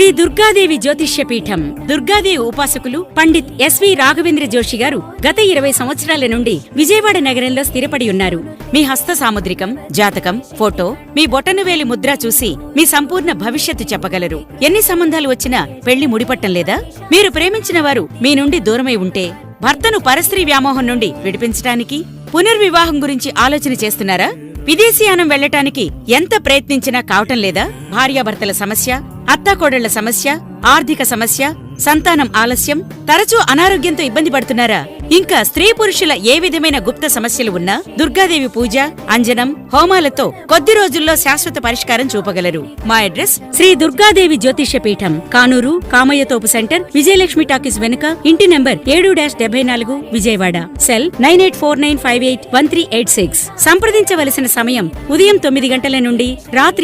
శ్రీ దుర్గాదేవి జ్యోతిష్య పీఠం. దుర్గాదేవి ఉపాసకులు పండిత్ ఎస్వి రాఘవేంద్ర జోషి గారు గత 20 సంవత్సరాల నుండి విజయవాడ నగరంలో స్థిరపడి ఉన్నారు. మీ హస్త సాముద్రికం, జాతకం, ఫోటో, మీ బొటనవేలి ముద్ర చూసి మీ సంపూర్ణ భవిష్యత్తు చెప్పగలరు. ఎన్ని సంబంధాలు వచ్చినా పెళ్లి ముడిపట్టం లేదా? మీరు ప్రేమించిన వారు మీ నుండి దూరమై ఉంటే, భర్తను పరస్త్రీ వ్యామోహం నుండి విడిపించటానికి, పునర్వివాహం గురించి ఆలోచన చేస్తున్నారా? విదేశీయానం వెళ్లటానికి ఎంత ప్రయత్నించినా కావటం లేదా? భార్యాభర్తల సమస్య, అత్తాకోడళ్ల సమస్య, ఆర్థిక సమస్య, సంతానం ఆలస్యం, తరచూ అనారోగ్యంతో ఇబ్బంది పడుతున్నారా? ఇంకా స్త్రీ పురుషుల ఏ విధమైన గుప్త సమస్యలు ఉన్నా దుర్గాదేవి పూజ, అంజనం, హోమాలతో కొద్ది రోజుల్లో శాశ్వత పరిష్కారం చూపగలరు. మా అడ్రస్ శ్రీ దుర్గాదేవి జ్యోతిష్య పీఠం, కానూరు, కామయ్యతోపు సెంటర్, విజయలక్ష్మి టాకీస్ వెనుక, ఇంటి నంబర్ 7-74, విజయవాడ. సెల్ 9849581386. సంప్రదించవలసిన సమయం ఉదయం 9 గంటల నుండి రాత్రి